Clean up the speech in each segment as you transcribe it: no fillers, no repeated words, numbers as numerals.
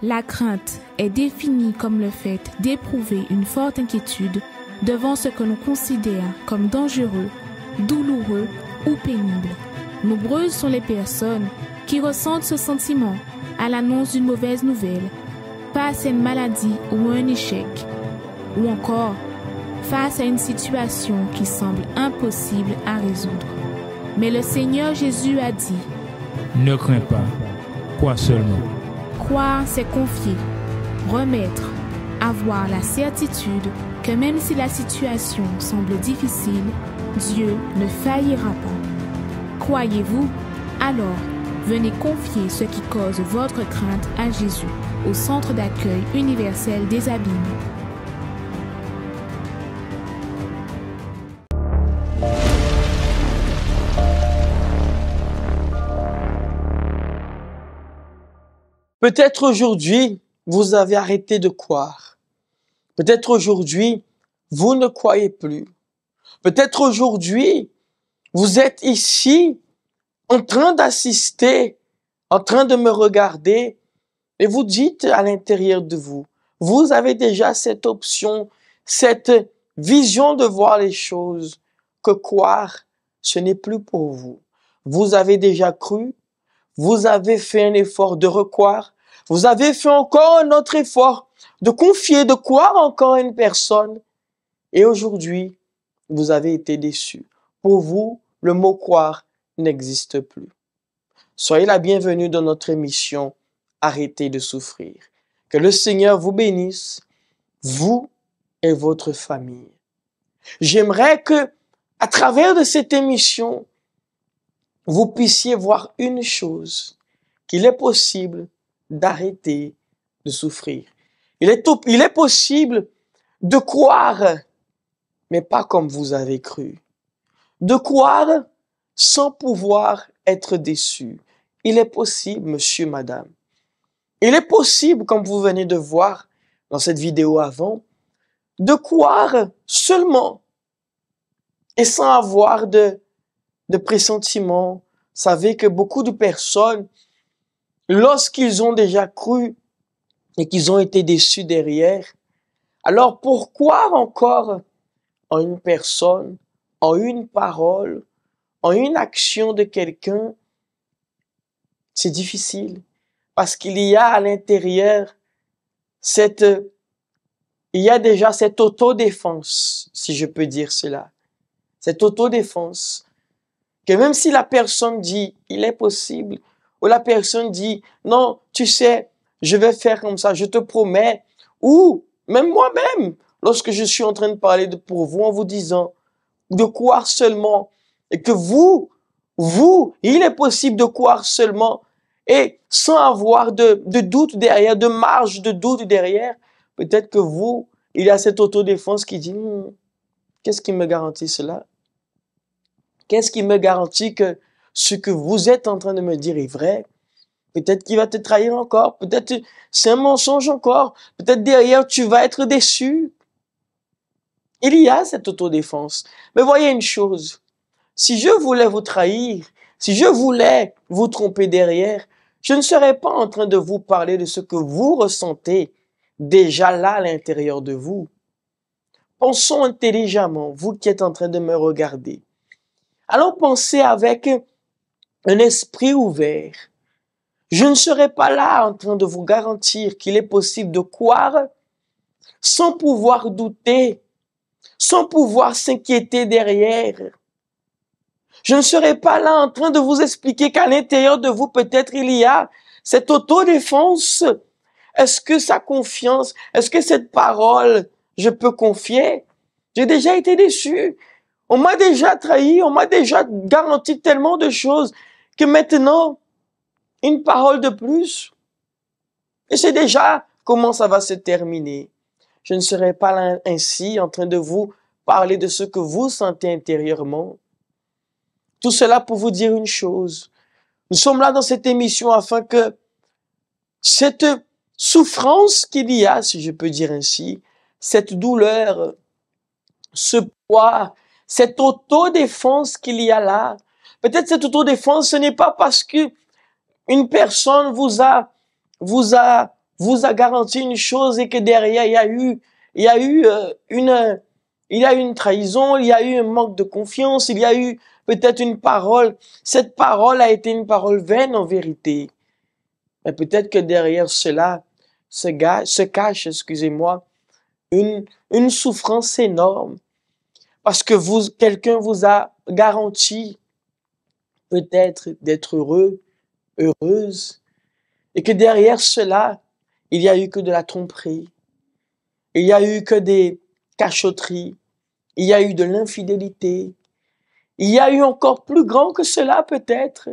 La crainte est définie comme le fait d'éprouver une forte inquiétude devant ce que l'on considère comme dangereux, douloureux ou pénible. Nombreuses sont les personnes qui ressentent ce sentiment à l'annonce d'une mauvaise nouvelle, face à une maladie ou à un échec, ou encore face à une situation qui semble impossible à résoudre. Mais le Seigneur Jésus a dit « Ne crains pas, crois seulement. » Croire, c'est confier, remettre, avoir la certitude que même si la situation semble difficile, Dieu ne faillira pas. Croyez-vous? Alors, venez confier ce qui cause votre crainte à Jésus, au Centre d'accueil universel des Abîmes. Peut-être aujourd'hui, vous avez arrêté de croire. Peut-être aujourd'hui, vous ne croyez plus. Peut-être aujourd'hui, vous êtes ici en train d'assister, en train de me regarder, et vous dites à l'intérieur de vous, vous avez déjà cette option, cette vision de voir les choses, que croire, ce n'est plus pour vous. Vous avez déjà cru, vous avez fait un effort de recroire, vous avez fait encore un autre effort de confier, de croire encore à une personne. Et aujourd'hui, vous avez été déçu. Pour vous, le mot croire n'existe plus. Soyez la bienvenue dans notre émission Arrêtez de souffrir. Que le Seigneur vous bénisse, vous et votre famille. J'aimerais que, à travers de cette émission, vous puissiez voir une chose, qu'il est possible d'arrêter de souffrir. Il est possible de croire, mais pas comme vous avez cru. De croire sans pouvoir être déçu. Il est possible, monsieur, madame. Il est possible, comme vous venez de voir dans cette vidéo avant, de croire seulement et sans avoir de pressentiment. Vous savez que beaucoup de personnes, lorsqu'ils ont déjà cru et qu'ils ont été déçus derrière, alors pour croire encore en une personne, en une parole, en une action de quelqu'un, c'est difficile. Parce qu'il y a à l'intérieur il y a déjà cette autodéfense, si je peux dire cela. Cette autodéfense. Que même si la personne dit, il est possible, ou la personne dit, non, tu sais, je vais faire comme ça, je te promets, ou même moi-même, lorsque je suis en train de parler pour vous, en vous disant de croire seulement, et que vous, il est possible de croire seulement, et sans avoir de doute derrière, de marge de doute derrière, peut-être que vous, il y a cette autodéfense qui dit, qu'est-ce qui me garantit cela? Qu'est-ce qui me garantit que ce que vous êtes en train de me dire est vrai? Peut-être qu'il va te trahir encore. Peut-être c'est un mensonge encore. Peut-être derrière, tu vas être déçu. Il y a cette autodéfense. Mais voyez une chose. Si je voulais vous trahir, si je voulais vous tromper derrière, je ne serais pas en train de vous parler de ce que vous ressentez déjà là à l'intérieur de vous. Pensons intelligemment, vous qui êtes en train de me regarder. Allons penser avec un esprit ouvert. Je ne serai pas là en train de vous garantir qu'il est possible de croire sans pouvoir douter, sans pouvoir s'inquiéter derrière. Je ne serai pas là en train de vous expliquer qu'à l'intérieur de vous, peut-être il y a cette autodéfense. Est-ce que sa confiance, est-ce que cette parole, je peux confier? J'ai déjà été déçu. On m'a déjà trahi, on m'a déjà garanti tellement de choses que maintenant, une parole de plus, et c'est déjà comment ça va se terminer. Je ne serai pas là ainsi en train de vous parler de ce que vous sentez intérieurement. Tout cela pour vous dire une chose. Nous sommes là dans cette émission afin que cette souffrance qu'il y a, si je peux dire ainsi, cette douleur, ce poids, cette autodéfense qu'il y a là. Peut-être cette autodéfense, ce n'est pas parce que une personne vous a vous a garanti une chose et que derrière, il y a eu une trahison, il y a eu un manque de confiance, il y a eu peut-être une parole. Cette parole a été une parole vaine en vérité. Mais peut-être que derrière cela se cache, excusez-moi, une souffrance énorme. Parce que quelqu'un vous a garanti peut-être d'être heureux, heureuse, et que derrière cela, il n'y a eu que de la tromperie, il n'y a eu que des cachotteries, il y a eu de l'infidélité, il y a eu encore plus grand que cela peut-être.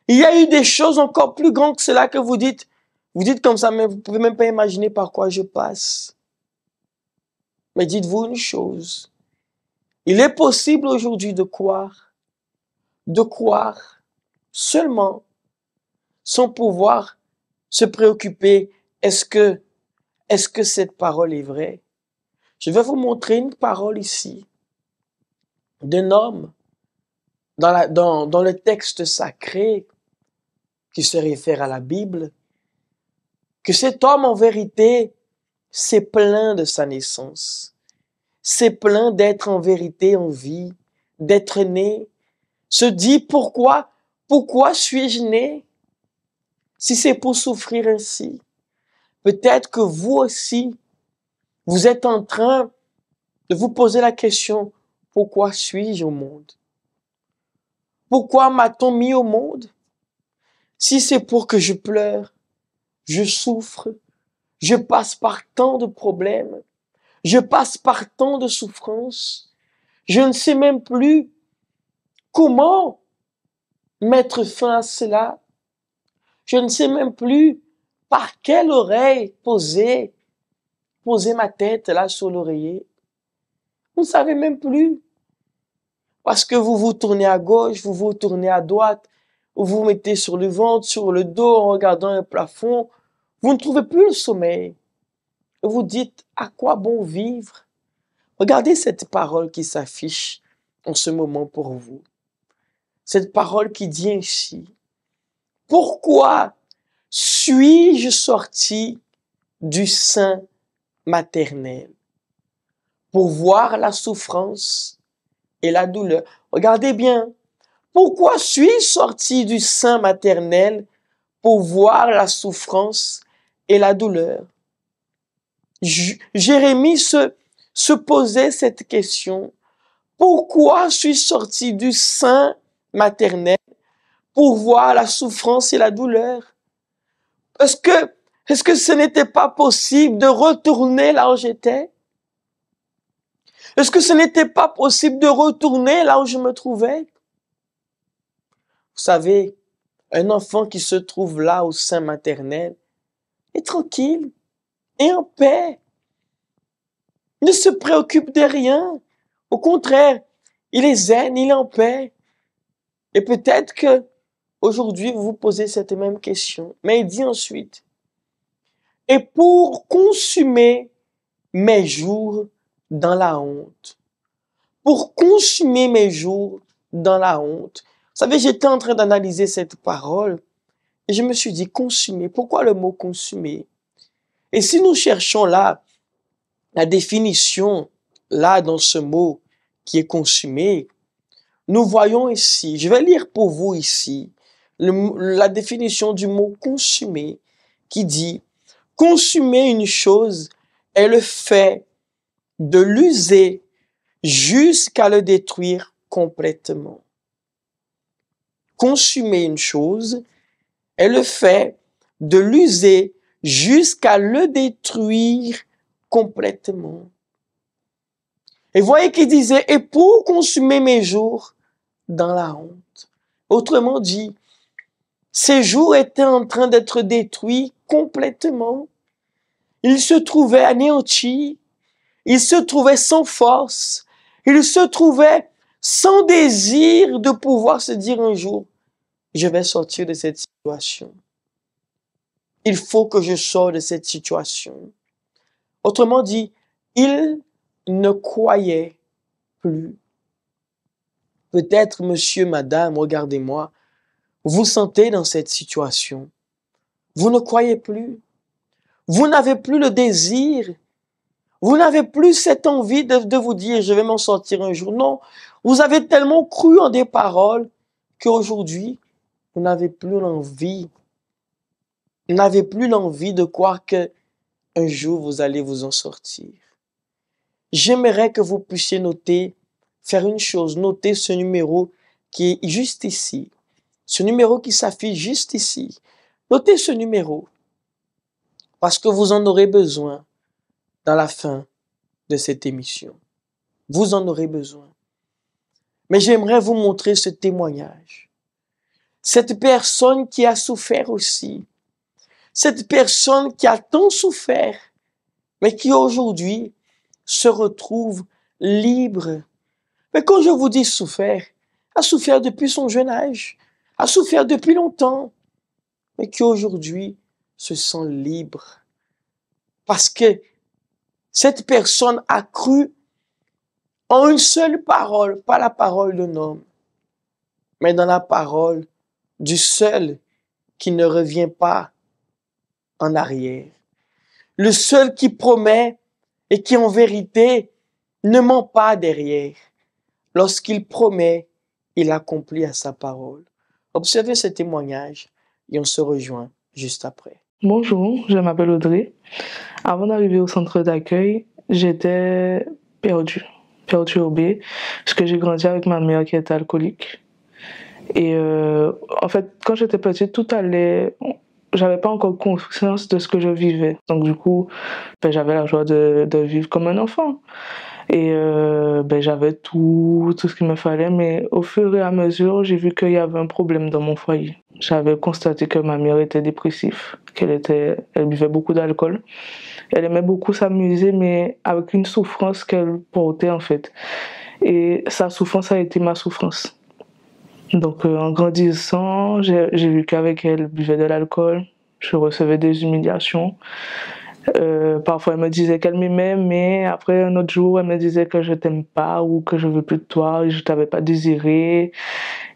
Il y a eu des choses encore plus grandes que cela que vous dites comme ça, mais vous pouvez même pas imaginer par quoi je passe. Mais dites-vous une chose, il est possible aujourd'hui de croire seulement sans pouvoir se préoccuper, est-ce que cette parole est vraie? Je vais vous montrer une parole ici d'un homme dans le texte sacré qui se réfère à la Bible, que cet homme en vérité s'est plaint de sa naissance, s'est plaint d'être en vérité en vie, d'être né, se dit pourquoi suis-je né si c'est pour souffrir ainsi? Peut-être que vous aussi, vous êtes en train de vous poser la question, pourquoi suis-je au monde? Pourquoi m'a-t-on mis au monde? Si c'est pour que je pleure, je souffre, je passe par tant de problèmes, je passe par tant de souffrances, je ne sais même plus comment mettre fin à cela. Je ne sais même plus par quelle oreille poser ma tête là sur l'oreiller. Vous ne savez même plus. Parce que vous vous tournez à gauche, vous vous tournez à droite, vous vous mettez sur le ventre, sur le dos en regardant un plafond. Vous ne trouvez plus le sommeil. Et vous dites, à quoi bon vivre? Regardez cette parole qui s'affiche en ce moment pour vous. Cette parole qui dit ainsi. Pourquoi suis-je sorti du sein maternel? Pour voir la souffrance et la douleur. Regardez bien. Pourquoi suis-je sorti du sein maternel pour voir la souffrance et la douleur? Jérémie se posait cette question. Pourquoi suis-je sorti du sein maternel pour voir la souffrance et la douleur? Est-ce que ce n'était pas possible de retourner là où j'étais? Est-ce que ce n'était pas possible de retourner là où je me trouvais? Vous savez, un enfant qui se trouve là au sein maternel est tranquille et en paix. Il ne se préoccupe de rien. Au contraire, il est zen, il est en paix. Et peut-être que aujourd'hui, vous vous posez cette même question. Mais il dit ensuite, et pour consumer mes jours dans la honte. Pour consumer mes jours dans la honte. Vous savez, j'étais en train d'analyser cette parole et je me suis dit, consumer, pourquoi le mot consumer? Et si nous cherchons là, la définition, là, dans ce mot qui est consumé, nous voyons ici, je vais lire pour vous ici, la définition du mot consumer qui dit, consumer une chose est le fait de l'user jusqu'à le détruire complètement. Consumer une chose est le fait de l'user jusqu'à le détruire complètement. Et voyez qu'il disait, et pour consumer mes jours dans la honte. Autrement dit, ces jours étaient en train d'être détruits complètement. Ils se trouvaient anéantis, ils se trouvaient sans force, ils se trouvaient sans désir de pouvoir se dire un jour, je vais sortir de cette situation. Il faut que je sorte de cette situation. Autrement dit, ils ne croyaient plus. Peut-être, monsieur, madame, regardez-moi, vous sentez dans cette situation. Vous ne croyez plus. Vous n'avez plus le désir. Vous n'avez plus cette envie de vous dire, je vais m'en sortir un jour. Non, vous avez tellement cru en des paroles qu'aujourd'hui, vous n'avez plus l'envie. Vous n'avez plus l'envie de croire que un jour vous allez vous en sortir. J'aimerais que vous puissiez noter, faire une chose, noter ce numéro qui est juste ici. Ce numéro qui s'affiche juste ici. Notez ce numéro parce que vous en aurez besoin dans la fin de cette émission. Vous en aurez besoin. Mais j'aimerais vous montrer ce témoignage. Cette personne qui a souffert aussi. Cette personne qui a tant souffert, mais qui aujourd'hui se retrouve libre. Mais quand je vous dis souffert, a souffert depuis son jeune âge, a souffert depuis longtemps, mais qui aujourd'hui se sent libre. Parce que cette personne a cru en une seule parole, pas la parole d'un homme, mais dans la parole du seul qui ne revient pas en arrière. Le seul qui promet et qui en vérité ne ment pas derrière. Lorsqu'il promet, il accomplit à sa parole. Observez ce témoignage et on se rejoint juste après. Bonjour, je m'appelle Audrey. Avant d'arriver au centre d'accueil, j'étais perturbée, parce que j'ai grandi avec ma mère qui était alcoolique. Et en fait, quand j'étais petite, tout allait... J'avais pas encore conscience de ce que je vivais. Donc du coup, j'avais la joie de vivre comme un enfant. Et j'avais tout ce qu'il me fallait. Mais au fur et à mesure, j'ai vu qu'il y avait un problème dans mon foyer. J'avais constaté que ma mère était dépressive, elle buvait beaucoup d'alcool. Elle aimait beaucoup s'amuser, mais avec une souffrance qu'elle portait en fait. Et sa souffrance a été ma souffrance. Donc en grandissant, j'ai vu qu'avec elle, elle buvait de l'alcool, je recevais des humiliations. Parfois elle me disait qu'elle m'aimait, mais après un autre jour elle me disait que je t'aime pas ou que je veux plus de toi, et je t'avais pas désiré.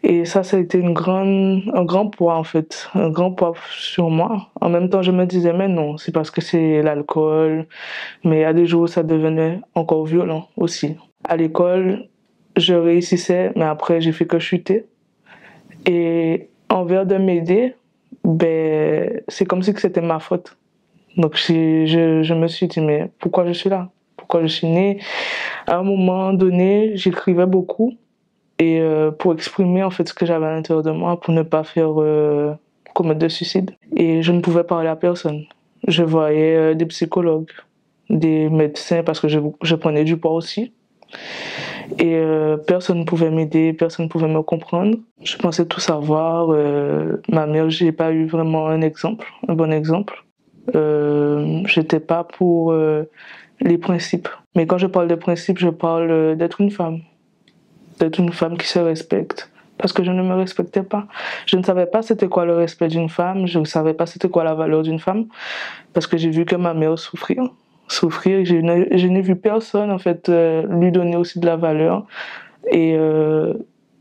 Et ça a été un grand poids en fait, un grand poids sur moi. En même temps je me disais mais non, c'est parce que c'est l'alcool. Mais à des jours ça devenait encore violent aussi. À l'école, je réussissais, mais après j'ai fait que chuter. Et envers de m'aider, c'est comme si c'était ma faute. Donc je me suis dit, mais pourquoi je suis là? Pourquoi je suis née? À un moment donné, j'écrivais beaucoup et pour exprimer en fait ce que j'avais à l'intérieur de moi, pour ne pas faire commettre de suicide. Et je ne pouvais parler à personne. Je voyais des psychologues, des médecins parce que je prenais du poids aussi. Et personne ne pouvait m'aider, personne ne pouvait me comprendre. Je pensais tout savoir. Ma mère, j'ai pas eu vraiment un bon exemple. J'étais pas pour les principes. Mais quand je parle de principes, je parle d'être une femme qui se respecte. Parce que je ne me respectais pas. Je ne savais pas c'était quoi le respect d'une femme, je ne savais pas c'était quoi la valeur d'une femme, parce que j'ai vu que ma mère souffrir, je n'ai vu personne en fait lui donner aussi de la valeur, et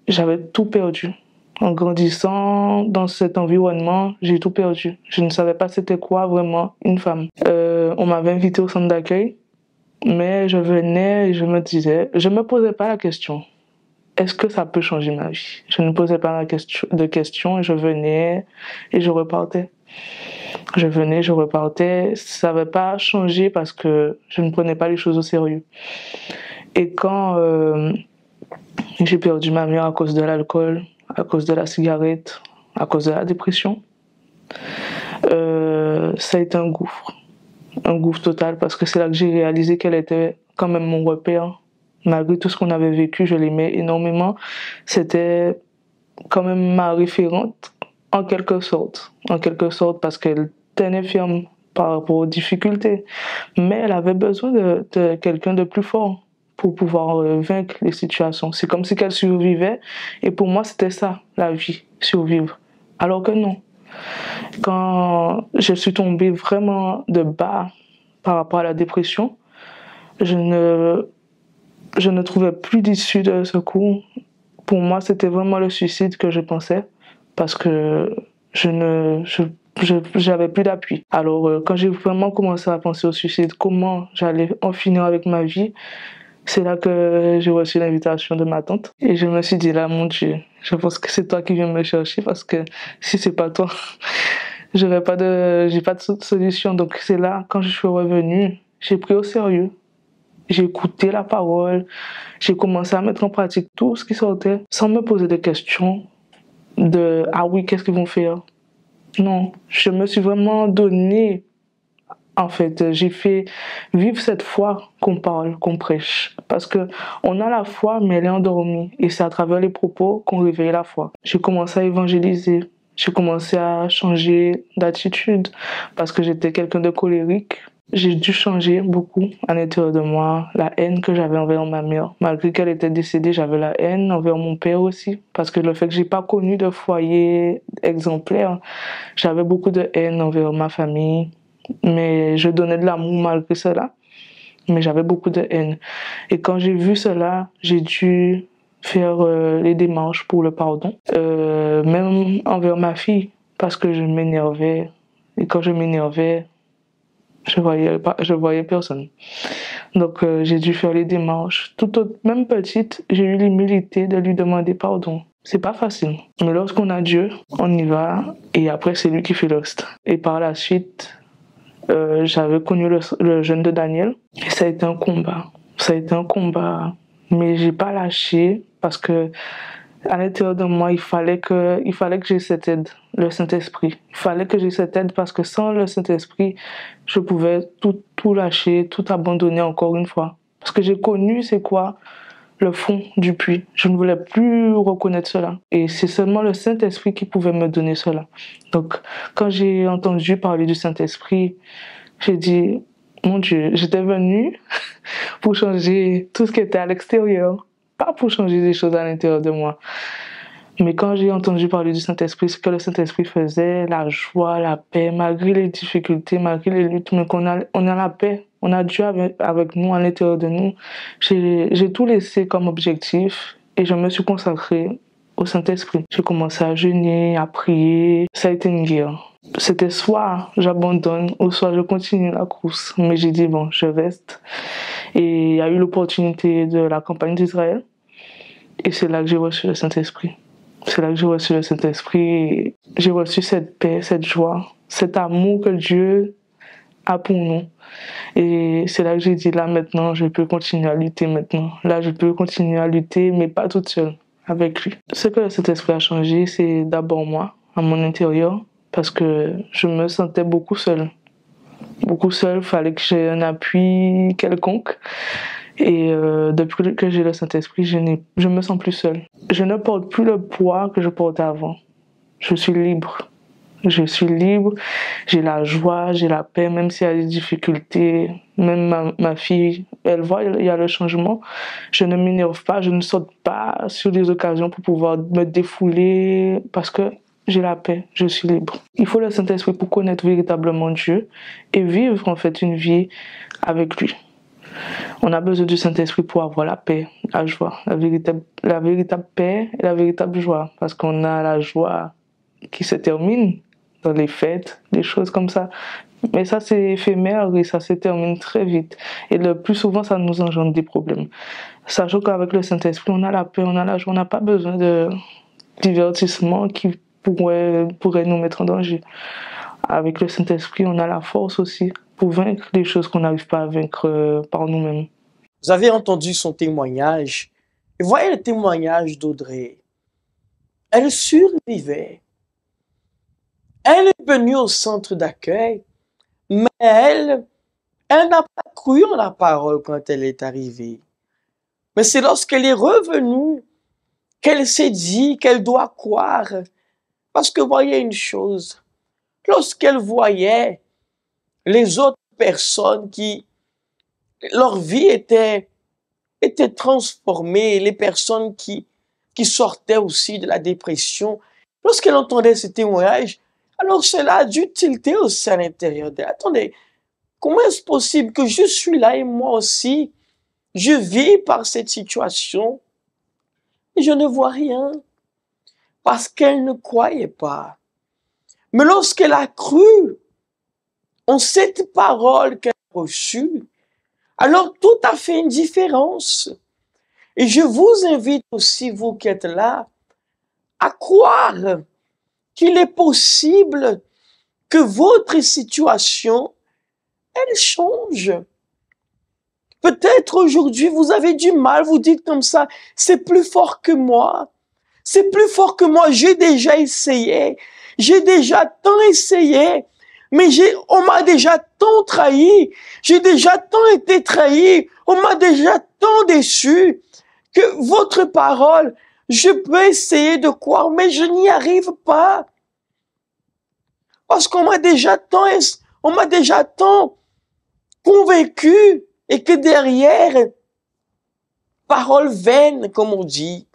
j'avais tout perdu. En grandissant dans cet environnement, j'ai tout perdu. Je ne savais pas c'était quoi vraiment une femme. On m'avait invité au centre d'accueil, mais je venais et je me posais pas la question. Est-ce que ça peut changer ma vie? Je ne posais pas de questions et je venais et je repartais. Je venais, je repartais. Ça n'avait pas changé parce que je ne prenais pas les choses au sérieux. Et quand j'ai perdu ma mère à cause de l'alcool, à cause de la cigarette, à cause de la dépression, ça a été un gouffre total, parce que c'est là que j'ai réalisé qu'elle était quand même mon repère. Malgré tout ce qu'on avait vécu, je l'aimais énormément. C'était quand même ma référente, en quelque sorte, parce qu'elle tenait ferme par rapport aux difficultés. Mais elle avait besoin de quelqu'un de plus fort pour pouvoir vaincre les situations. C'est comme si qu'elle survivait, et pour moi c'était ça, la vie, survivre. Alors que non. Quand je suis tombée vraiment de bas par rapport à la dépression, je ne trouvais plus d'issue de secours. Pour moi, c'était vraiment le suicide que je pensais, parce que je j'avais plus d'appui. Alors, quand j'ai vraiment commencé à penser au suicide, comment j'allais en finir avec ma vie, c'est là que j'ai reçu l'invitation de ma tante. Et je me suis dit, là, mon Dieu, je pense que c'est toi qui viens me chercher parce que si c'est pas toi, j'ai pas de solution. Donc, c'est là, quand je suis revenue, j'ai pris au sérieux. J'ai écouté la parole. J'ai commencé à mettre en pratique tout ce qui sortait sans me poser de questions de, ah oui, qu'est-ce qu'ils vont faire? Non, je me suis vraiment donné. En fait, j'ai fait vivre cette foi qu'on parle, qu'on prêche. Parce que on a la foi, mais elle est endormie. Et c'est à travers les propos qu'on réveille la foi. J'ai commencé à évangéliser. J'ai commencé à changer d'attitude. Parce que j'étais quelqu'un de colérique. J'ai dû changer beaucoup à l'intérieur de moi. La haine que j'avais envers ma mère. Malgré qu'elle était décédée, j'avais la haine envers mon père aussi. Parce que le fait que j'ai pas connu de foyer exemplaire, j'avais beaucoup de haine envers ma famille. Mais je donnais de l'amour malgré cela. Mais j'avais beaucoup de haine. Et quand j'ai vu cela, j'ai dû faire les démarches pour le pardon. Même envers ma fille, parce que je m'énervais. Et quand je m'énervais, je voyais personne. Donc j'ai dû faire les démarches. Même petite, j'ai eu l'humilité de lui demander pardon. C'est pas facile. Mais lorsqu'on a Dieu, on y va. Et après, c'est lui qui fait le reste. Et par la suite, j'avais connu le jeûne de Daniel et ça a été un combat. Ça a été un combat, mais j'ai pas lâché parce que à l'intérieur de moi, il fallait que j'ai cette aide, le Saint-Esprit. Il fallait que j'ai cette aide parce que sans le Saint-Esprit, je pouvais tout lâcher, tout abandonner encore une fois. Parce que j'ai connu c'est quoi le fond du puits. Je ne voulais plus reconnaître cela. Et c'est seulement le Saint-Esprit qui pouvait me donner cela. Donc, quand j'ai entendu parler du Saint-Esprit, j'ai dit, mon Dieu, j'étais venue pour changer tout ce qui était à l'extérieur, pas pour changer des choses à l'intérieur de moi. Mais quand j'ai entendu parler du Saint-Esprit, ce que le Saint-Esprit faisait, la joie, la paix, malgré les difficultés, malgré les luttes, mais on a la paix. On a Dieu avec nous, à l'intérieur de nous. J'ai tout laissé comme objectif et je me suis consacrée au Saint-Esprit. J'ai commencé à jeûner, à prier. Ça a été une guerre. C'était soit j'abandonne ou soit je continue la course. Mais j'ai dit, bon, je reste. Et il y a eu l'opportunité de la campagne d'Israël. Et c'est là que j'ai reçu le Saint-Esprit. C'est là que j'ai reçu le Saint-Esprit. J'ai reçu cette paix, cette joie, cet amour que Dieu a pour nous. Et c'est là que j'ai dit, là maintenant, je peux continuer à lutter maintenant. Là, je peux continuer à lutter, mais pas toute seule, avec lui. Ce que le Saint-Esprit a changé, c'est d'abord moi, à mon intérieur, parce que je me sentais beaucoup seule. Beaucoup seule, il fallait que j'ai un appui quelconque. Et depuis que j'ai le Saint-Esprit, je me sens plus seule. Je ne porte plus le poids que je portais avant. Je suis libre. Je suis libre, j'ai la joie, j'ai la paix, même s'il y a des difficultés. Même ma fille, elle voit, il y a le changement. Je ne m'énerve pas, je ne saute pas sur des occasions pour pouvoir me défouler parce que j'ai la paix, je suis libre. Il faut le Saint-Esprit pour connaître véritablement Dieu et vivre en fait une vie avec lui. On a besoin du Saint-Esprit pour avoir la paix, la joie, la véritable paix et la véritable joie. Parce qu'on a la joie qui se termine dans les fêtes, des choses comme ça. Mais ça, c'est éphémère et ça se termine très vite. Et le plus souvent, ça nous engendre des problèmes. Sachant qu'avec le Saint-Esprit, on a la paix, on a la joie, on n'a pas besoin de divertissement qui pourrait nous mettre en danger. Avec le Saint-Esprit, on a la force aussi pour vaincre des choses qu'on n'arrive pas à vaincre par nous-mêmes. Vous avez entendu son témoignage. Et voyez le témoignage d'Audrey. Elle survivait. Elle est venue au centre d'accueil, mais elle n'a pas cru en la parole quand elle est arrivée. Mais c'est lorsqu'elle est revenue qu'elle s'est dit qu'elle doit croire. Parce que voyez une chose, lorsqu'elle voyait les autres personnes qui, leur vie était transformée, les personnes qui sortaient aussi de la dépression, lorsqu'elle entendait ce témoignage, alors cela a dû tilter aussi à l'intérieur d'elle. Attendez, comment est-ce possible que je suis là et moi aussi, je vis par cette situation et je ne vois rien? Parce qu'elle ne croyait pas. Mais lorsqu'elle a cru en cette parole qu'elle a reçue, alors tout a fait une différence. Et je vous invite aussi, vous qui êtes là, à croire qu'il est possible que votre situation, elle change. Peut-être aujourd'hui, vous avez du mal, vous dites comme ça, c'est plus fort que moi. C'est plus fort que moi, j'ai déjà essayé. J'ai déjà tant essayé. Mais on m'a déjà tant trahi. J'ai déjà tant été trahi. On m'a déjà tant déçu que votre parole, je peux essayer de croire, mais je n'y arrive pas. Parce qu'on m'a déjà tant convaincu et que derrière, parole vaine, comme on dit.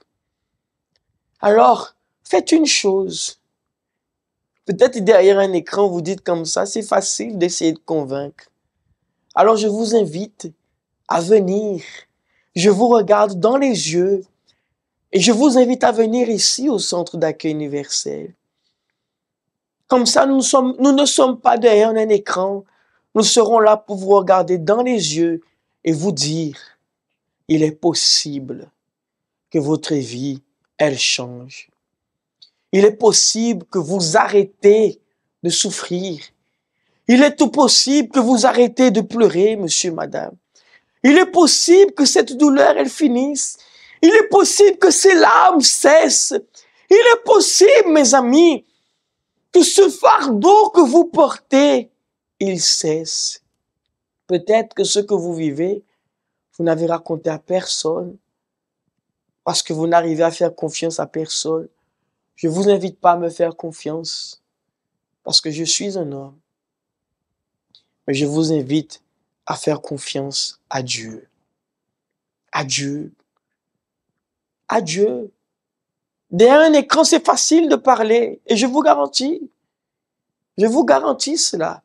Alors, faites une chose. Peut-être derrière un écran, vous dites comme ça, c'est facile d'essayer de convaincre. Alors, je vous invite à venir. Je vous regarde dans les yeux et je vous invite à venir ici au centre d'accueil universel. Comme ça, nous ne sommes pas derrière un écran. Nous serons là pour vous regarder dans les yeux et vous dire, il est possible que votre vie, elle change. Il est possible que vous arrêtez de souffrir. Il est tout possible que vous arrêtez de pleurer, monsieur, madame. Il est possible que cette douleur, elle finisse. Il est possible que ces larmes cessent. Il est possible, mes amis, que ce fardeau que vous portez, il cesse. Peut-être que ce que vous vivez, vous n'avez raconté à personne, parce que vous n'arrivez à faire confiance à personne. Je ne vous invite pas à me faire confiance, parce que je suis un homme. Mais je vous invite à faire confiance à Dieu. À Dieu. À Dieu. Derrière un écran, c'est facile de parler. Et je vous garantis cela.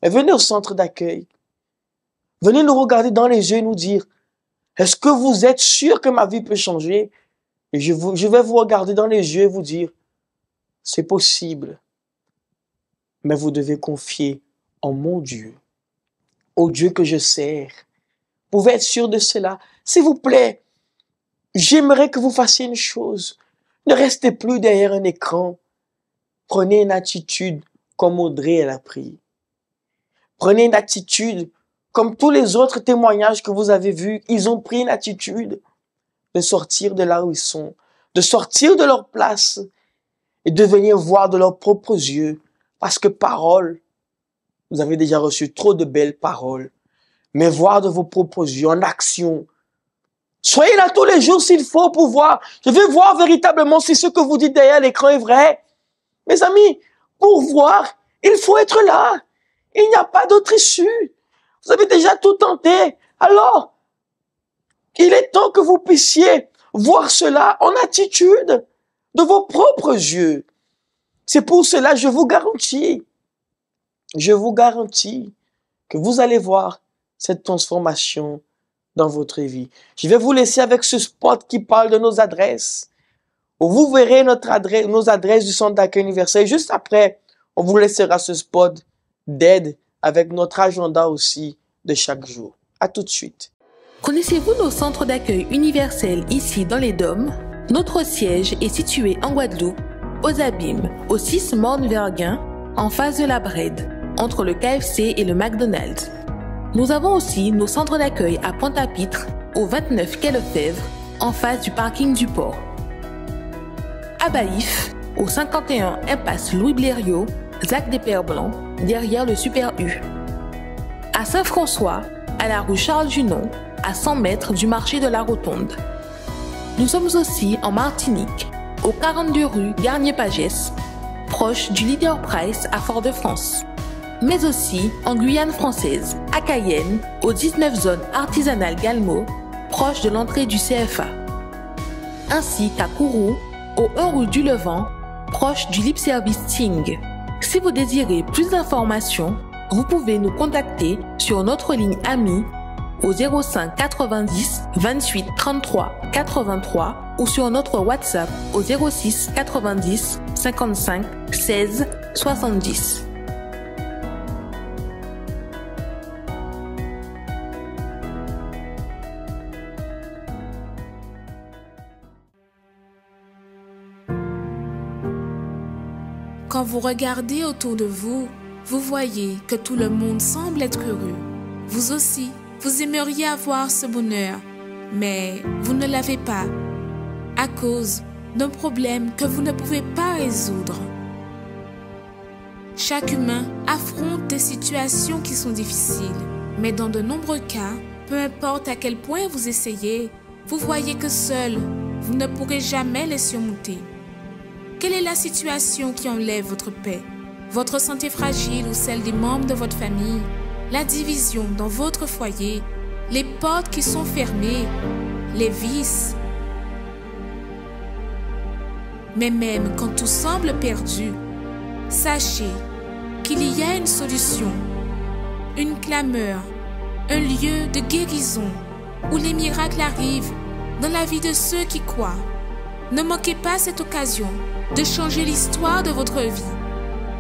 Mais venez au centre d'accueil. Venez nous regarder dans les yeux et nous dire, est-ce que vous êtes sûr que ma vie peut changer? Et je vais vous regarder dans les yeux et vous dire, c'est possible. Mais vous devez confier en mon Dieu, au Dieu que je sers. Vous pouvez être sûr de cela. S'il vous plaît, j'aimerais que vous fassiez une chose. Ne restez plus derrière un écran. Prenez une attitude comme Audrey elle a pris. Prenez une attitude comme tous les autres témoignages que vous avez vus. Ils ont pris une attitude de sortir de là où ils sont, de sortir de leur place et de venir voir de leurs propres yeux. Parce que parole, vous avez déjà reçu trop de belles paroles. Mais voir de vos propres yeux en action. Soyez là tous les jours s'il faut pour voir. Je veux voir véritablement si ce que vous dites derrière l'écran est vrai. Mes amis, pour voir, il faut être là. Il n'y a pas d'autre issue. Vous avez déjà tout tenté. Alors, il est temps que vous puissiez voir cela en attitude de vos propres yeux. C'est pour cela, je vous garantis que vous allez voir cette transformation dans votre vie. Je vais vous laisser avec ce spot qui parle de nos adresses. Vous verrez nos adresses du centre d'accueil universel. Juste après, on vous laissera ce spot d'aide avec notre agenda aussi de chaque jour. À tout de suite. Connaissez-vous nos centres d'accueil universels ici dans les Dômes? Notre siège est situé en Guadeloupe, aux Abîmes, au 6 Morne-Verguin, en face de la Brède, entre le KFC et le McDonald's. Nous avons aussi nos centres d'accueil à Pointe-à-Pitre, au 29 quai Lefebvre, en face du parking du port. À Baïf, au 51 impasse Louis Blériot, Zac des Pères Blancs, derrière le Super U. À Saint-François, à la rue Charles-Junon, à 100 mètres du marché de la Rotonde. Nous sommes aussi en Martinique, au 42 rue Garnier-Pagès, proche du Leader Price à Fort-de-France. Mais aussi en Guyane française, à Cayenne, au 19 zone artisanale Galmo, proche de l'entrée du CFA. Ainsi qu'à Kourou, au 1 rue du Levant, proche du Lip Service Ting. Si vous désirez plus d'informations, vous pouvez nous contacter sur notre ligne AMI au 05 90 28 33 83 ou sur notre WhatsApp au 06 90 55 16 70. Quand vous regardez autour de vous, vous voyez que tout le monde semble être heureux. Vous aussi, vous aimeriez avoir ce bonheur, mais vous ne l'avez pas à cause d'un problème que vous ne pouvez pas résoudre. Chaque humain affronte des situations qui sont difficiles, mais dans de nombreux cas, peu importe à quel point vous essayez, vous voyez que seul, vous ne pourrez jamais les surmonter. Quelle est la situation qui enlève votre paix? Votre santé fragile ou celle des membres de votre famille? La division dans votre foyer? Les portes qui sont fermées? Les vices? Mais même quand tout semble perdu, sachez qu'il y a une solution, une clameur, un lieu de guérison où les miracles arrivent dans la vie de ceux qui croient. Ne manquez pas cette occasion de changer l'histoire de votre vie.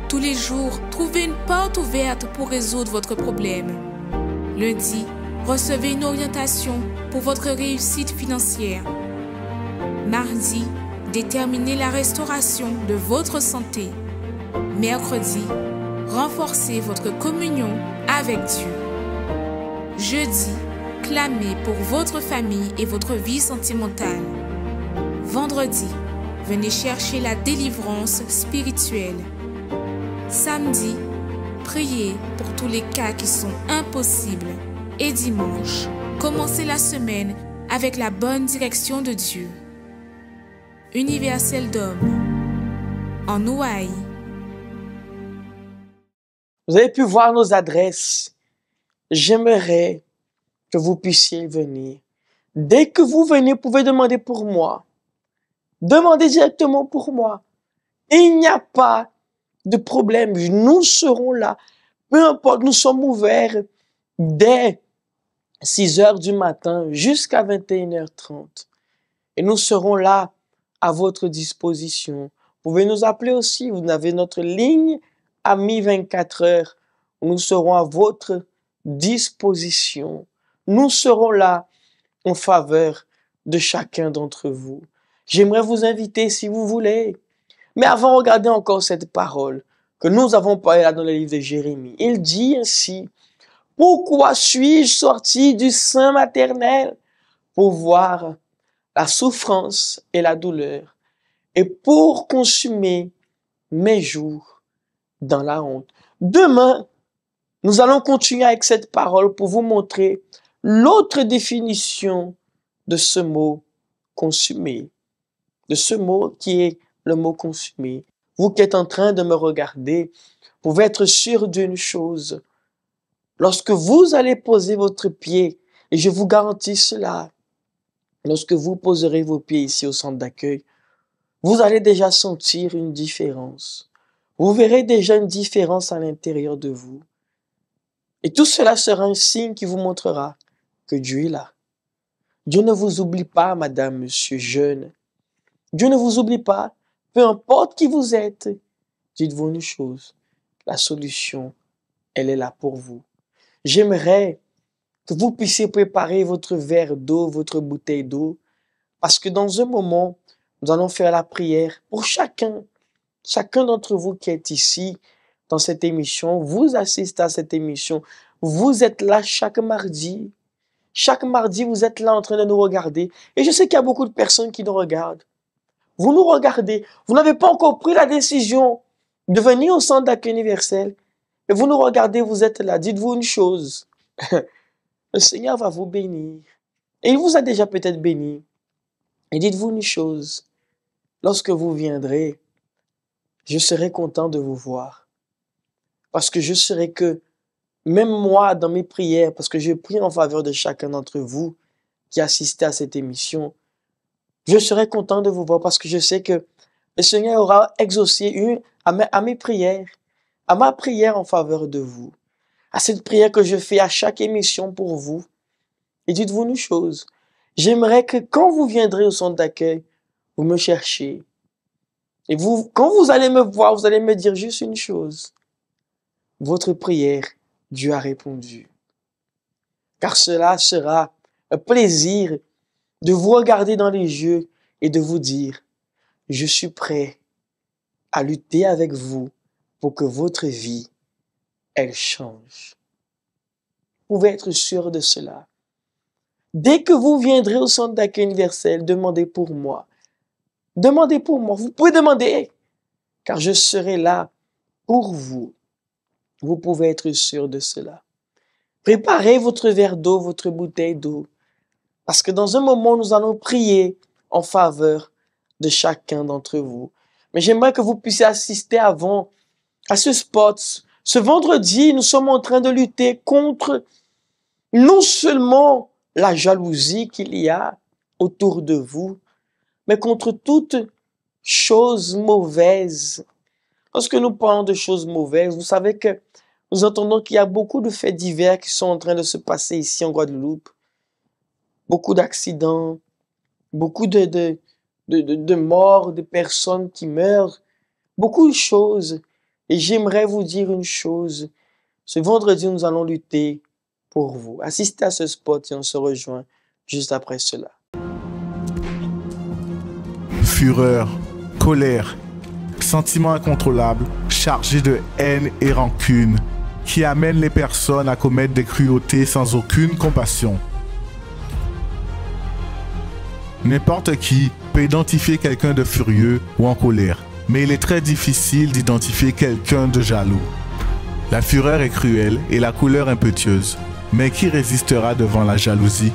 Tous les jours, trouvez une porte ouverte pour résoudre votre problème. Lundi, recevez une orientation pour votre réussite financière. Mardi, déterminez la restauration de votre santé. Mercredi, renforcez votre communion avec Dieu. Jeudi, clamez pour votre famille et votre vie sentimentale. Vendredi, venez chercher la délivrance spirituelle. Samedi, priez pour tous les cas qui sont impossibles. Et dimanche, commencez la semaine avec la bonne direction de Dieu. Universel d'Homme, en Ouaï. Vous avez pu voir nos adresses. J'aimerais que vous puissiez venir. Dès que vous venez, vous pouvez demander pour moi. Demandez directement pour moi. Il n'y a pas de problème. Nous serons là. Peu importe, nous sommes ouverts dès 6 heures du matin jusqu'à 21h30. Et nous serons là à votre disposition. Vous pouvez nous appeler aussi. Vous avez notre ligne Amis 24 heures. Nous serons à votre disposition. Nous serons là en faveur de chacun d'entre vous. J'aimerais vous inviter si vous voulez. Mais avant, regardez encore cette parole que nous avons parlé là dans le livre de Jérémie. Il dit ainsi: pourquoi suis-je sorti du sein maternel pour voir la souffrance et la douleur et pour consumer mes jours dans la honte. Demain, nous allons continuer avec cette parole pour vous montrer l'autre définition de ce mot consumer. De ce mot qui est le mot consumer. Vous qui êtes en train de me regarder, vous pouvez être sûr d'une chose. Lorsque vous allez poser votre pied, et je vous garantis cela, lorsque vous poserez vos pieds ici au centre d'accueil, vous allez déjà sentir une différence. Vous verrez déjà une différence à l'intérieur de vous. Et tout cela sera un signe qui vous montrera que Dieu est là. Dieu ne vous oublie pas, madame, monsieur, jeune. Dieu ne vous oublie pas. Peu importe qui vous êtes, dites-vous une chose. La solution, elle est là pour vous. J'aimerais que vous puissiez préparer votre verre d'eau, votre bouteille d'eau, parce que dans un moment, nous allons faire la prière pour chacun d'entre vous qui est ici dans cette émission. Vous assistez à cette émission. Vous êtes là chaque mardi. Chaque mardi, vous êtes là en train de nous regarder. Et je sais qu'il y a beaucoup de personnes qui nous regardent. Vous nous regardez. Vous n'avez pas encore pris la décision de venir au centre d'accueil universel. Et vous nous regardez, vous êtes là. Dites-vous une chose. Le Seigneur va vous bénir. Et il vous a déjà peut-être béni. Et dites-vous une chose. Lorsque vous viendrez, je serai content de vous voir. Parce que je serai que, même moi, dans mes prières, parce que je prie en faveur de chacun d'entre vous qui assistez à cette émission, je serai content de vous voir parce que je sais que le Seigneur aura exaucé à mes prières, à ma prière en faveur de vous, à cette prière que je fais à chaque émission pour vous. Et dites-vous une chose, j'aimerais que quand vous viendrez au centre d'accueil, vous me cherchez. Et vous, quand vous allez me voir, vous allez me dire juste une chose. Votre prière, Dieu a répondu. Car cela sera un plaisir de vous regarder dans les yeux et de vous dire, je suis prêt à lutter avec vous pour que votre vie, elle change. Vous pouvez être sûr de cela. Dès que vous viendrez au centre d'accueil universel, demandez pour moi. Demandez pour moi. Vous pouvez demander, car je serai là pour vous. Vous pouvez être sûr de cela. Préparez votre verre d'eau, votre bouteille d'eau, parce que dans un moment, nous allons prier en faveur de chacun d'entre vous. Mais j'aimerais que vous puissiez assister avant à ce spot. Ce vendredi, nous sommes en train de lutter contre non seulement la jalousie qu'il y a autour de vous, mais contre toute chose mauvaise. Lorsque nous parlons de choses mauvaises, vous savez que nous entendons qu'il y a beaucoup de faits divers qui sont en train de se passer ici en Guadeloupe. Beaucoup d'accidents, beaucoup de morts, de personnes qui meurent, beaucoup de choses. Et j'aimerais vous dire une chose. Ce vendredi, nous allons lutter pour vous. Assistez à ce spot et on se rejoint juste après cela. Fureur, colère, sentiments incontrôlables, chargés de haine et rancune, qui amènent les personnes à commettre des cruautés sans aucune compassion. N'importe qui peut identifier quelqu'un de furieux ou en colère, mais il est très difficile d'identifier quelqu'un de jaloux. La fureur est cruelle et la colère impétueuse, mais qui résistera devant la jalousie?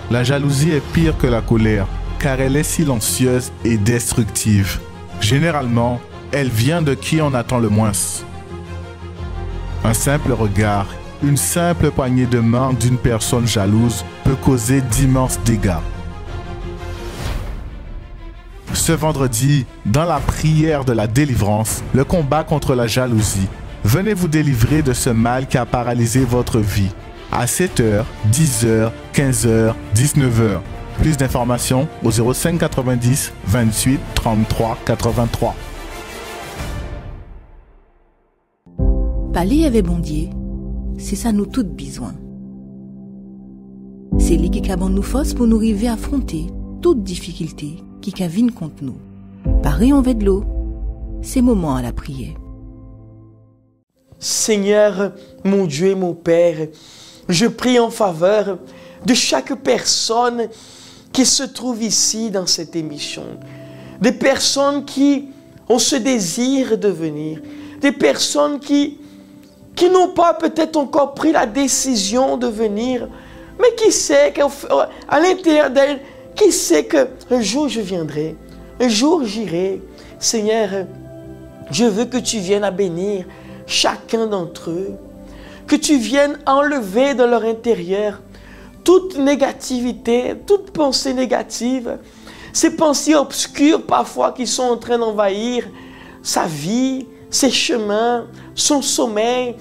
La jalousie est pire que la colère, car elle est silencieuse et destructive. Généralement, elle vient de qui on attend le moins. Un simple regard, une simple poignée de main d'une personne jalouse peut causer d'immenses dégâts. Ce vendredi, dans la prière de la délivrance, le combat contre la jalousie, venez vous délivrer de ce mal qui a paralysé votre vie. À 7h, 10h, 15h, 19h. Plus d'informations au 05 90 28 33 83. Parler avec Bondier, c'est ça nous toutes besoin. C'est lui qui a nous force pour nous arriver à affronter toute difficulté qui viennent contre nous. Pareil on veut de l'eau, c'est moment à la prière. Seigneur, mon Dieu et mon Père, je prie en faveur de chaque personne qui se trouve ici dans cette émission. Des personnes qui ont ce désir de venir. Des personnes qui n'ont pas peut-être encore pris la décision de venir, mais qui sait qu'à l'intérieur d'elles, qui sait qu'un jour je viendrai, un jour j'irai. Seigneur, je veux que tu viennes à bénir chacun d'entre eux, que tu viennes enlever de leur intérieur toute négativité, toute pensée négative, ces pensées obscures parfois qui sont en train d'envahir sa vie, ses chemins, son sommeil.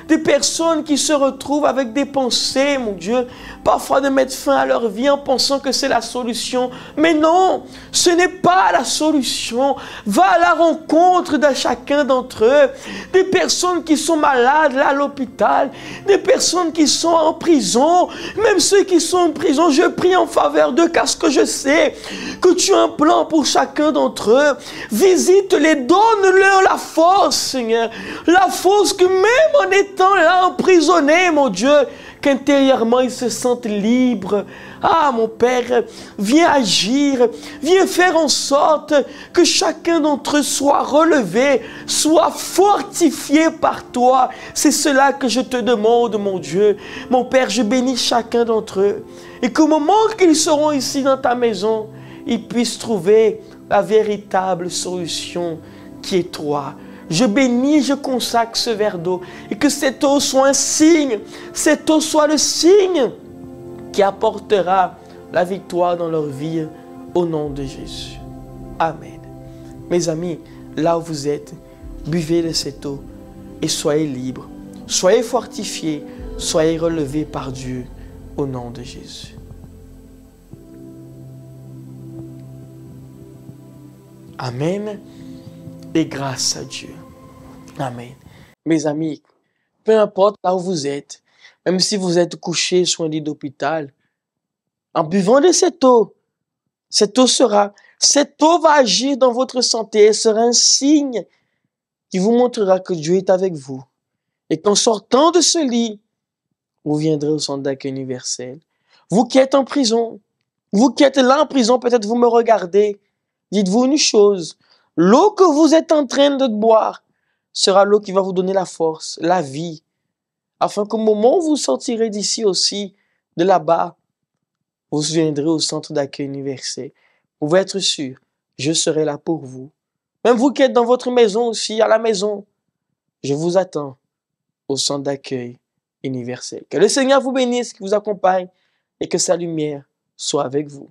Des personnes qui se retrouvent avec des pensées, mon Dieu, parfois de mettre fin à leur vie en pensant que c'est la solution. Mais non, ce n'est pas la solution. Va à la rencontre de chacun d'entre eux. Des personnes qui sont malades là à l'hôpital, des personnes qui sont en prison, même ceux qui sont en prison, je prie en faveur d'eux car ce que je sais que tu as un plan pour chacun d'entre eux. Visite-les, donne-leur la force, Seigneur. La force que même en étant là emprisonnés, mon Dieu, qu'intérieurement ils se sentent libres. Ah, mon Père, viens agir, viens faire en sorte que chacun d'entre eux soit relevé, soit fortifié par toi. C'est cela que je te demande, mon Dieu. Mon Père, je bénis chacun d'entre eux et qu'au moment qu'ils seront ici dans ta maison, ils puissent trouver la véritable solution qui est toi. Je bénis, je consacre ce verre d'eau et que cette eau soit un signe, cette eau soit le signe qui apportera la victoire dans leur vie au nom de Jésus. Amen. Mes amis, là où vous êtes, buvez de cette eau et soyez libres, soyez fortifiés, soyez relevés par Dieu au nom de Jésus. Amen. Et grâce à Dieu. Amen. Mes amis, peu importe là où vous êtes, même si vous êtes couché sur un lit d'hôpital, en buvant de cette eau va agir dans votre santé et sera un signe qui vous montrera que Dieu est avec vous. Et qu'en sortant de ce lit, vous viendrez au centre d'accueil universel. Vous qui êtes en prison, vous qui êtes là en prison, peut-être vous me regardez, dites-vous une chose, l'eau que vous êtes en train de boire sera l'eau qui va vous donner la force, la vie, afin qu'au moment où vous sortirez d'ici aussi, de là-bas, vous viendrez au centre d'accueil universel. Vous pouvez être sûr, je serai là pour vous. Même vous qui êtes dans votre maison aussi, à la maison, je vous attends au centre d'accueil universel. Que le Seigneur vous bénisse, qu'il vous accompagne et que sa lumière soit avec vous.